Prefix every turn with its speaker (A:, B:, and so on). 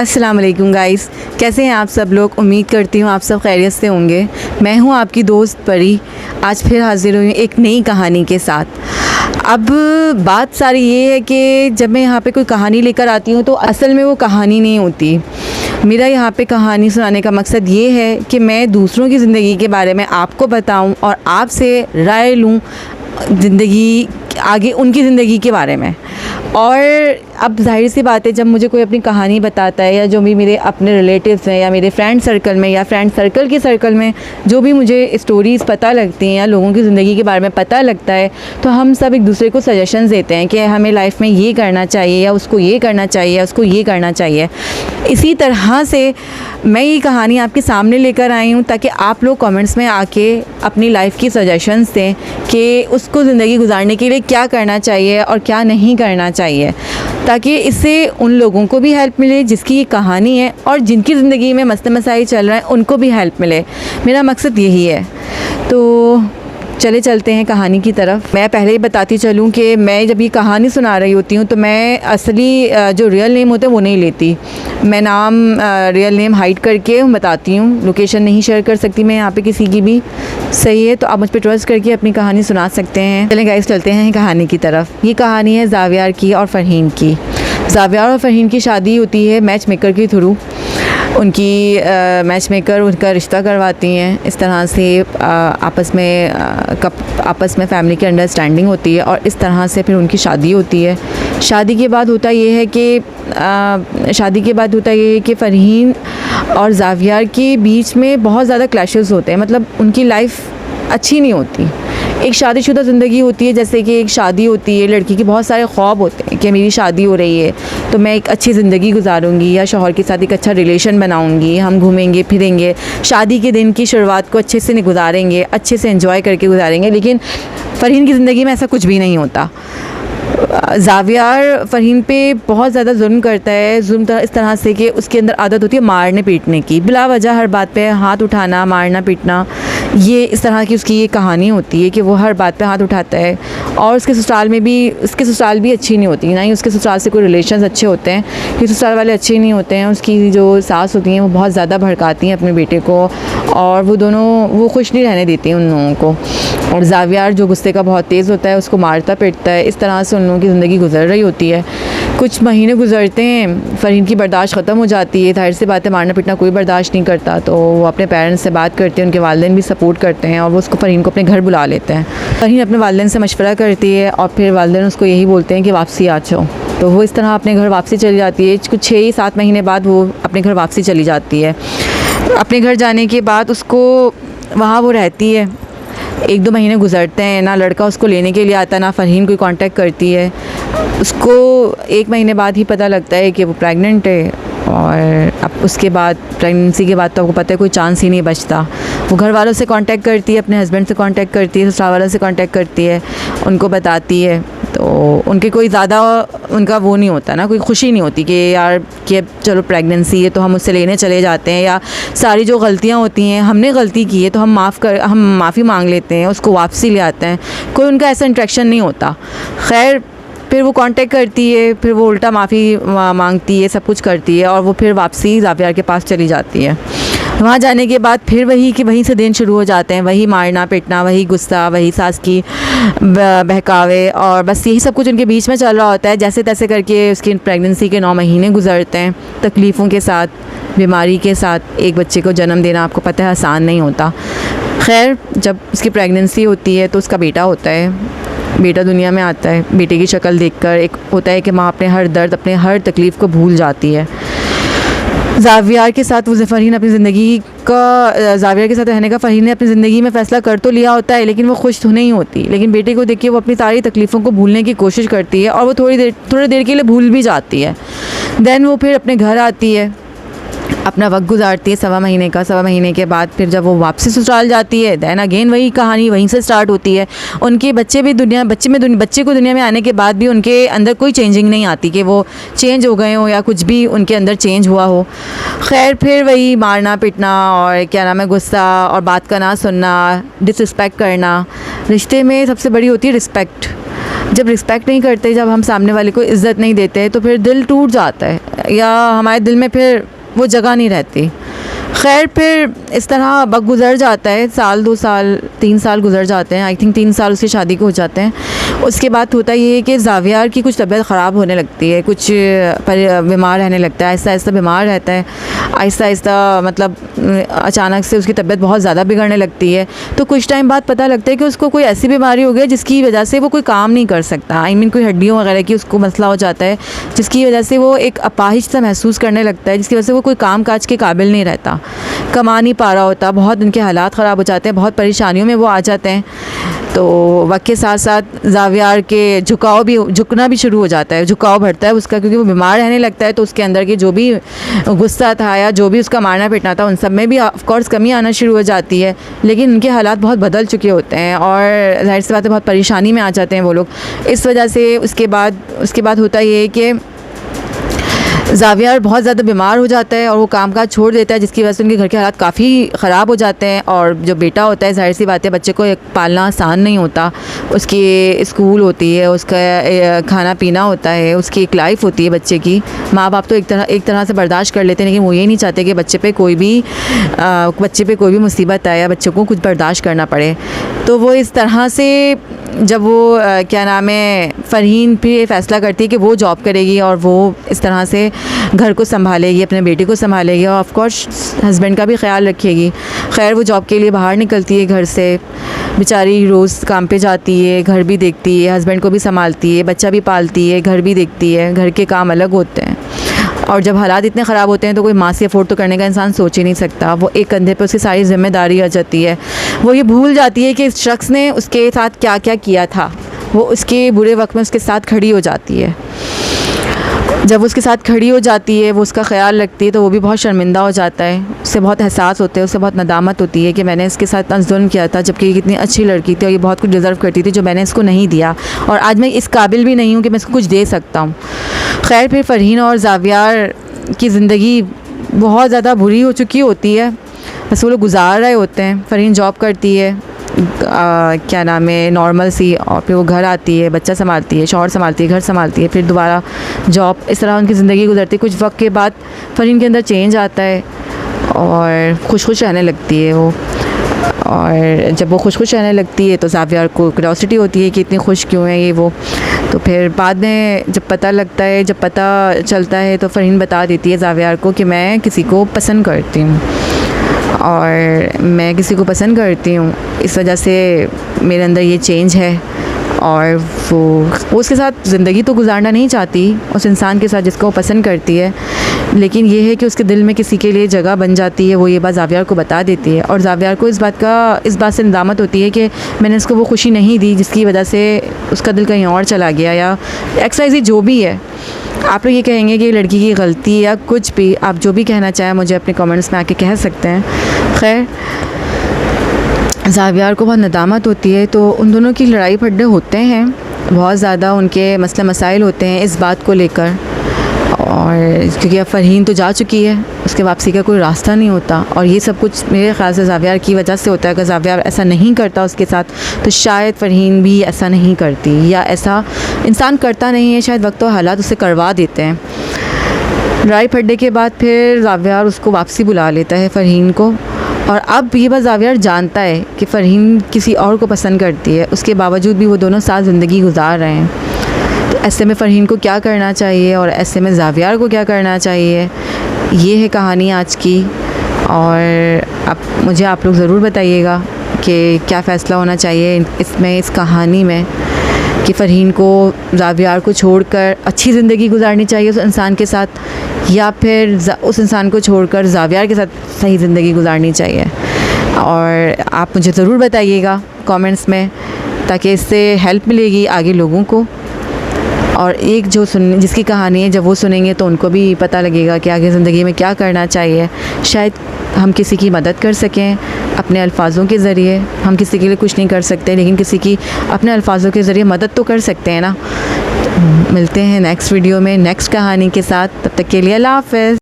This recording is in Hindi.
A: अस्सलाम वालेकुम गाइस, कैसे हैं आप सब लोग। उम्मीद करती हूँ आप सब खैरियत से होंगे। मैं हूँ आपकी दोस्त परी, आज फिर हाजिर हुई एक नई कहानी के साथ। अब बात सारी ये है कि जब मैं यहाँ पे कोई कहानी लेकर आती हूँ तो असल में वो कहानी नहीं होती। मेरा यहाँ पे कहानी सुनाने का मकसद ये है कि मैं दूसरों की ज़िंदगी के बारे में आपको बताऊँ और आपसे राय लूँ ज़िंदगी आगे, उनकी ज़िंदगी के बारे में। और अब जाहिर सी बात है, जब मुझे कोई अपनी कहानी बताता है या जो भी मेरे अपने रिलेटिव्स हैं या मेरे फ्रेंड सर्कल में या फ्रेंड सर्कल के सर्कल में जो भी मुझे स्टोरीज़ पता लगती हैं या लोगों की ज़िंदगी के बारे में पता लगता है, तो हम सब एक दूसरे को सजेशंस देते हैं कि हमें लाइफ में ये करना चाहिए या उसको ये करना चाहिए या उसको ये करना चाहिए। इसी तरह से मैं ये कहानी आपके सामने लेकर आई हूँ ताकि आप लोग कमेंट्स में आके अपनी लाइफ की सजेशंस दें कि उसको ज़िंदगी गुजारने के लिए क्या करना चाहिए और क्या नहीं करना चाहिए, ताकि इससे उन लोगों को भी हेल्प मिले जिसकी ये कहानी है और जिनकी ज़िंदगी में मसले मसाइल चल रहे हैं उनको भी हेल्प मिले। मेरा मकसद यही है। तो चले चलते हैं कहानी की तरफ। मैं पहले ही बताती चलूँ कि मैं जब ये कहानी सुना रही होती हूँ तो मैं असली जो रियल नेम होते हैं वो नहीं लेती। मैं नाम रियल नेम हाइड करके बताती हूँ, लोकेशन नहीं शेयर कर सकती मैं यहाँ पे किसी की भी। सही है, तो आप मुझ पर ट्रस्ट करके अपनी कहानी सुना सकते हैं। चलें गाइस, चलते हैं कहानी की तरफ। ये कहानी है ज़ावियार की और फ़रहीन की। ज़ावियार और फ़रहीन की शादी होती है मैच मेकर के थ्रू। उनकी मैच मेकर उनका रिश्ता करवाती हैं। इस तरह से आपस में फ़ैमिली की अंडरस्टैंडिंग होती है और इस तरह से फिर उनकी शादी होती है। शादी के बाद होता ये है कि फ़रहीन और ज़ावियार के बीच में बहुत ज़्यादा क्लैशेस होते हैं। मतलब उनकी लाइफ अच्छी नहीं होती। एक शादीशुदा ज़िंदगी होती है, जैसे कि एक शादी होती है, लड़की के बहुत सारे ख्वाब होते हैं कि मेरी शादी हो रही है तो मैं एक अच्छी ज़िंदगी गुजारूंगी या शौहर के साथ एक अच्छा रिलेशन बनाऊंगी, हम घूमेंगे फिरेंगे, शादी के दिन की शुरुआत को अच्छे से गुजारेंगे, अच्छे से एंजॉय करके गुजारेंगे। लेकिन फ़रहीन की ज़िंदगी में ऐसा कुछ भी नहीं होता। ज़ावियार फ़रहीन पे बहुत ज़्यादा जुल्म करता है। जुल्म इस तरह से कि उसके अंदर आदत होती है मारने पीटने की, बिला वजह हर बात पे हाथ उठाना, मारना पीटना। ये इस तरह की उसकी ये कहानी होती है कि वो हर बात पे हाथ उठाता है। और उसके ससुराल भी अच्छी नहीं होती, ना ही उसके ससुराल से कोई रिलेशंस अच्छे होते हैं, क्योंकि ससुराल वाले अच्छे नहीं होते हैं। उसकी जो सास होती हैं वो बहुत ज़्यादा भड़काती हैं अपने बेटे को और वो खुश नहीं रहने देती हैं उन लोगों को। और ज़ावियार जो गुस्से का बहुत तेज़ होता है उसको मारता पीटता है। इस तरह से उन लोगों की ज़िंदगी गुजर रही होती है। कुछ महीने गुजरते हैं, फ़रहीन की बर्दाश्त ख़त्म हो जाती है। जाहिर सी बात है, मारना पीटना कोई बर्दाश्त नहीं करता, तो वो अपने पेरेंट्स से बात करते हैं, उनके वालिदैन भी सपोर्ट करते हैं और वो फ़रहीन को अपने घर बुला लेते हैं। फ़रहीन अपने वालिदैन से मशवरा करती है और फिर वालिदैन उसको यही बोलते हैं कि वापसी आ जाओ। तो वो इस तरह अपने घर वापसी चली जाती है। कुछ 6-7 महीने बाद वो अपने घर वापसी चली जाती है। अपने घर जाने के बाद उसको वहाँ वो रहती है। 1-2 महीने गुजरते हैं, ना लड़का उसको लेने के लिए आता, ना फ़रहीन कोई कांटेक्ट करती है। उसको 1 महीने बाद ही पता लगता है कि वो प्रेग्नेंट है। और अब उसके बाद प्रेगनेंसी के बाद तो आपको पता है कोई चांस ही नहीं बचता। वो घर वालों से कांटेक्ट करती है, अपने हस्बैंड से कांटेक्ट करती है, ससुराल वालों से कांटेक्ट करती है, उनको बताती है। तो उनके कोई ज़्यादा उनका वो नहीं होता ना, कोई खुशी नहीं होती कि यार कि चलो प्रेगनेंसी है तो हम उससे लेने चले जाते हैं, या सारी जो गलतियाँ होती हैं हमने गलती की है तो हम माफ़ी मांग लेते हैं, उसको वापसी ले आते हैं। कोई उनका ऐसा इंटरेक्शन नहीं होता। खैर, फिर वो कांटेक्ट करती है, फिर वो उल्टा माफ़ी मांगती है, सब कुछ करती है और वो फिर वापसी ज़ावियार के पास चली जाती है। वहाँ जाने के बाद फिर वहीं से दिन शुरू हो जाते हैं। वही मारना पीटना, वही गुस्सा, वही सास की बहकावे और बस यही सब कुछ उनके बीच में चल रहा होता है। जैसे तैसे करके उसकी प्रेगनेंसी के 9 महीने गुजरते हैं, तकलीफ़ों के साथ, बीमारी के साथ। एक बच्चे को जन्म देना आपको पता है आसान नहीं होता। खैर, जब उसकी प्रेगनेंसी होती है तो उसका बेटा होता है। बेटा दुनिया में आता है। बेटे की शक्ल देखकर एक होता है कि माँ अपने हर दर्द, अपने हर तकलीफ़ को भूल जाती है। ज़ावियार के साथ फ़रहीन ने अपनी ज़िंदगी में फ़ैसला कर तो लिया होता है, लेकिन वो खुश तो नहीं होती। लेकिन बेटे को देख के वो अपनी सारी तकलीफ़ों को भूलने की कोशिश करती है और वो थोड़ी देर के लिए भूल भी जाती है। देन वो फिर अपने घर आती है अपना वक्त गुजारती है 1.25 महीने का। 1.25 महीने के बाद फिर जब वो वापसी ससुराल जाती है, दैन अगेन वही कहानी वहीं से स्टार्ट होती है। उनके बच्चे भी बच्चे को दुनिया में आने के बाद भी उनके अंदर कोई चेंजिंग नहीं आती कि वो चेंज हो गए हों या कुछ भी उनके अंदर चेंज हुआ हो। खैर फिर वही मारना पीटना और क्या नाम है, गुस्सा और बात का ना सुनना, डिसरिस्पेक्ट करना। रिश्ते में सबसे बड़ी होती है रिस्पेक्ट। जब रिस्पेक्ट नहीं करते, जब हम सामने वाले को इज़्ज़त नहीं देते, तो फिर दिल टूट जाता है या हमारे दिल में फिर वो जगह नहीं रहती। खैर फिर इस तरह वक्त गुज़र जाता है, 1 2 साल 3 साल गुज़र जाते हैं। आई थिंक 3 साल उसकी शादी को हो जाते हैं। उसके बाद होता ये है कि ज़ावियार की कुछ तबीयत ख़राब होने लगती है, कुछ बीमार रहने लगता है, आहिस्ता आहिस्ता बीमार रहता है, आहिस्ता आहिस्ता मतलब अचानक से उसकी तबीयत बहुत ज़्यादा बिगड़ने लगती है। तो कुछ टाइम बाद पता लगता है कि उसको कोई ऐसी बीमारी हो गई जिसकी वजह से वो कोई काम नहीं कर सकता। आई मीन कोई हड्डियों वगैरह की उसको मसला हो जाता है, जिसकी वजह से वो एक अपाहिज सा महसूस करने लगता है, जिसकी वजह से वो कोई काम काज के काबिल नहीं रहता, कमा नहीं पा रहा होता, बहुत उनके हालात ख़राब हो जाते हैं, बहुत परेशानियों में वो आ जाते हैं। तो वक्त के साथ साथ ज़ावियार के झुकना भी शुरू हो जाता है, झुकाव बढ़ता है उसका, क्योंकि वो बीमार रहने लगता है। तो उसके अंदर की जो भी गुस्सा था या जो भी उसका मारना पीटना था, उन सब में भी ऑफ कोर्स कमी आना शुरू हो जाती है। लेकिन उनके हालात बहुत बदल चुके होते हैं और ज़ाहिर सी बात है बहुत परेशानी में आ जाते हैं वो लोग। इस वजह से उसके बाद होता ये है कि ज़ावियार बहुत ज़्यादा बीमार हो जाता है और वो काम काज छोड़ देता है, जिसकी वजह से उनके घर के हालात काफ़ी ख़राब हो जाते हैं। और जो बेटा होता है, ज़ाहिर सी बात है बच्चे को पालना आसान नहीं होता। उसकी स्कूल होती है, उसका खाना पीना होता है, उसकी एक लाइफ होती है बच्चे की। माँ बाप तो एक तरह से बर्दाश्त कर लेते हैं, लेकिन वो ये नहीं चाहते कि बच्चे पे कोई भी मुसीबत आए या बच्चे को कुछ बर्दाश्त करना पड़े। तो वो इस तरह से जब वो क्या नाम है, फ़रहीन फिर ये फ़ैसला करती है कि वो जॉब करेगी और वो इस तरह से घर को संभालेगी, अपने बेटे को संभालेगी और ऑफ़ कोर्स हस्बैंड का भी ख्याल रखेगी। खैर वो जॉब के लिए बाहर निकलती है घर से, बेचारी रोज़ काम पे जाती है, घर भी देखती है, हस्बैंड को भी संभालती है, बच्चा भी पालती है, घर भी देखती है। घर के काम अलग होते हैं और जब हालात इतने ख़राब होते हैं तो कोई माँ से अफोर्ड तो करने का इंसान सोच ही नहीं सकता। वो एक कंधे पे उसकी सारी ज़िम्मेदारी आ जाती है। वो ये भूल जाती है कि इस शख्स ने उसके साथ क्या क्या किया था। वो उसके बुरे वक्त में उसके साथ खड़ी हो जाती है। जब उसके साथ खड़ी हो जाती है, वो उसका ख्याल रखती है, तो वो भी बहुत शर्मिंदा हो जाता है। उससे बहुत एहसास होता है, उससे बहुत नदामत होती है कि मैंने इसके साथ इतना जुल्म किया था, जबकि ये कितनी अच्छी लड़की थी और ये बहुत कुछ डिज़र्व करती थी जो मैंने इसको नहीं दिया, और आज मैं इस काबिल भी नहीं हूँ कि मैं इसको कुछ दे सकता हूँ। खैर फिर फ़रहीन और ज़ावियार की ज़िंदगी बहुत ज़्यादा बुरी हो चुकी होती है, बस वो लोग गुजार रहे होते हैं। फ़रहीन जॉब करती है, क्या नाम है, नॉर्मल सी, और फिर वो घर आती है, बच्चा संभालती है, शौहर संभालती है, घर संभालती है, फिर दोबारा जॉब। इस तरह उनकी ज़िंदगी गुजरती है। कुछ वक्त के बाद फ़रहीन के अंदर चेंज आता है और खुश रहने लगती है वो। और जब वो खुश रहने लगती है तो ज़ावियार को क्यूरियोसिटी होती है कि इतनी खुश क्यों है ये वो। तो फिर बाद में जब पता चलता है तो फ़रहीन बता देती है ज़ावियार को कि मैं किसी को पसंद करती हूँ, और मैं किसी को पसंद करती हूँ, इस वजह से मेरे अंदर ये चेंज है। और वो उसके साथ ज़िंदगी तो गुजारना नहीं चाहती, उस इंसान के साथ जिसको वो पसंद करती है, लेकिन ये है कि उसके दिल में किसी के लिए जगह बन जाती है। वो ये बात ज़ावियार को बता देती है और ज़ावियार को इस बात से नदामत होती है कि मैंने उसको वो खुशी नहीं दी जिसकी वजह से उसका दिल कहीं और चला गया, या एक्सरसाइज जो भी है। आप लोग ये कहेंगे कि लड़की की गलती या कुछ भी, आप जो भी कहना चाहें मुझे अपने कमेंट्स में आके कह सकते हैं। खैर ज़ावियार को बहुत नदामत होती है, तो उन दोनों की लड़ाई फड्डे होते हैं, बहुत ज़्यादा उनके मसले मसाइल होते हैं इस बात को लेकर। और क्योंकि अब फ़रहीन तो जा चुकी है, उसके वापसी का कोई रास्ता नहीं होता, और ये सब कुछ मेरे ख़्याल से ज़ावियार की वजह से होता है। अगर ज़ावियार ऐसा नहीं करता उसके साथ, तो शायद फ़रहीन भी ऐसा नहीं करती, या ऐसा इंसान करता नहीं है, शायद वक्त और हालात उसे करवा देते हैं। लड़ाई फड्डे के बाद फिर ज़ावियार उसको वापसी बुला लेता है, फ़रहीन को। और अब ये बात ज़ावियार जानता है कि फ़रहीन किसी और को पसंद करती है, उसके बावजूद भी वो दोनों साथ ज़िंदगी गुजार रहे हैं। तो ऐसे में फ़रहीन को क्या करना चाहिए और ऐसे में ज़ावियार को क्या करना चाहिए, ये है कहानी आज की। और अब आप लोग ज़रूर बताइएगा कि क्या फ़ैसला होना चाहिए इस कहानी में, कि फ़रहीन को ज़ावियार को छोड़कर अच्छी ज़िंदगी गुजारनी चाहिए उस इंसान के साथ, या फिर उस इंसान को छोड़कर ज़ावियार के साथ सही ज़िंदगी गुजारनी चाहिए। और आप मुझे ज़रूर बताइएगा कमेंट्स में, ताकि इससे हेल्प मिलेगी आगे लोगों को। और एक जो जिसकी कहानी है जब वो सुनेंगे तो उनको भी पता लगेगा कि आगे ज़िंदगी में क्या करना चाहिए। शायद हम किसी की मदद कर सकें अपने अल्फाज़ों के ज़रिए। हम किसी के लिए कुछ नहीं कर सकते, लेकिन किसी की अपने अल्फाज़ों के ज़रिए मदद तो कर सकते हैं ना। तो मिलते हैं नेक्स्ट वीडियो में नेक्स्ट कहानी के साथ, तब तक के लिए अल्लाह हाफ़िज़।